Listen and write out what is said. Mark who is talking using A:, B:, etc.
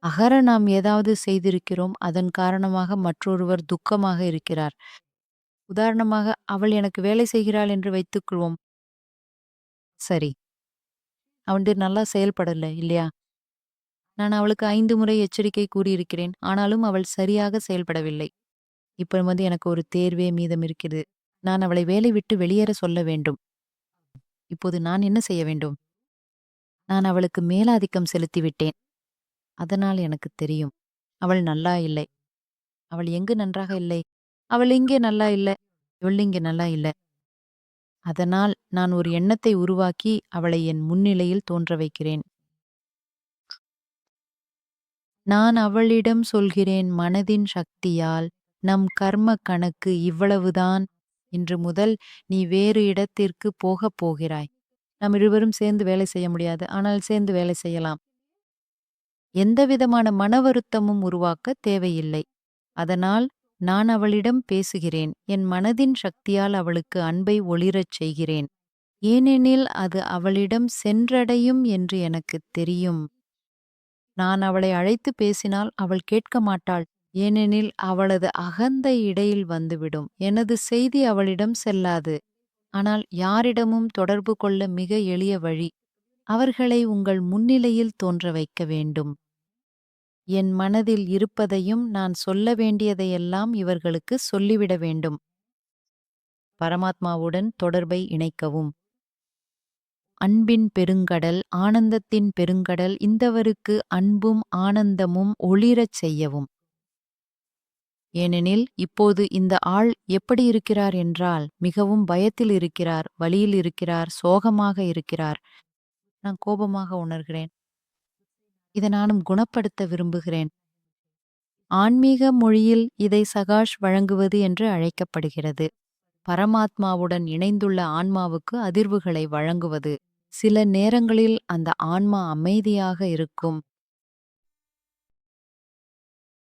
A: அகர நாம் ஏதாவது செய்திருக்கிறோம். அதன் காரணமாக மற்றொருவர் துக்கமாக இருக்கிறார். உதாரணமாக, அவள் எனக்கு வேலை செய்கிறாள் என்று வைத்துக்கொள்வோம். சரி. அவ நல்லா செயல்படல இல்லையா? நான் அவளுக்கு 5 முறை எச்சரிக்கை கூறியிருக்கிறேன். ஆனாலும் அவள் சரியாக செயல்படவில்லை. இப்ப எனக்கு ஒரு தேர்வே மீதம் இருக்கிறது. நான் அவளை வேலை விட்டு வெளியேற சொல்ல வேண்டும். இப்போது நான் என்ன செய்ய வேண்டும்? நான் அவளுக்கு மேலாதிக்கம் செலுத்திவிட்டேன். அதனால் எனக்கு தெரியும். அவள் நல்லா இல்லை. அவள் எங்கு நன்றாக இல்லை? அவள் இங்கே நல்லா இல்ல. இவள் இங்கே நல்லா இல்ல. அதனால் நான் ஒரு எண்ணத்தை உருவாக்கி அவளை என் முன்னிலையில் தோன்ற வைக்கிறேன். நான் அவளிடம் சொல்கிறேன், மனதின் சக்தியால் நம் கர்ம கணக்கு இவ்வளவுதான். இன்று முதல் நீ வேறு இடத்திற்கு போகப் போகிறாய். நாம் இருவரும் சேர்ந்து வேலை செய்ய முடியாது. ஆனால் சேர்ந்து வேலை செய்யலாம். எந்தவிதமான மன வருத்தமும் உருவாக்க தேவையில்லை. அதனால் நான் அவளிடம் பேசுகிறேன். என் மனதின் சக்தியால் அவளுக்கு அன்பை ஒளிரச் செய்கிறேன். ஏனெனில் அது அவளிடம் சென்றடையும் என்று எனக்குத் தெரியும். நான் அவளை அழைத்து பேசினால் அவள் கேட்க மாட்டாள். ஏனெனில் அவளது அகந்தை இடையில் வந்துவிடும். எனது செய்தி அவளிடம் செல்லாது. ஆனால் யாரிடமும் தொடர்பு கொள்ள மிக எளிய வழி. அவர்களை உங்கள் முன்னிலையில் தோன்ற வைக்க வேண்டும். என் மனதில் இருப்பதையும் நான் சொல்ல வேண்டியதையெல்லாம் இவர்களுக்கு சொல்லிவிட வேண்டும். பரமாத்மாவுடன் தொடர்பை இணைக்கவும். அன்பின் பெருங்கடல், ஆனந்தத்தின் பெருங்கடல், இந்தவருக்கு அன்பும் ஆனந்தமும் ஒளிரச் செய்யவும். ஏனெனில் இப்போது இந்த ஆள் எப்படி இருக்கிறார் என்றால், மிகவும் பயத்தில் இருக்கிறார், வலியில் இருக்கிறார், சோகமாக இருக்கிறார். நான் கோபமாக உணர்கிறேன். இதை நானும் குணப்படுத்த விரும்புகிறேன். ஆன்மீக மொழியில் இதை சகாஷ் வழங்குவது என்று அழைக்கப்படுகிறது. பரமாத்மாவுடன் இணைந்துள்ள ஆன்மாவுக்கு அதிர்வுகளை வழங்குவது. சில நேரங்களில் அந்த ஆன்மா அமைதியாக இருக்கும்.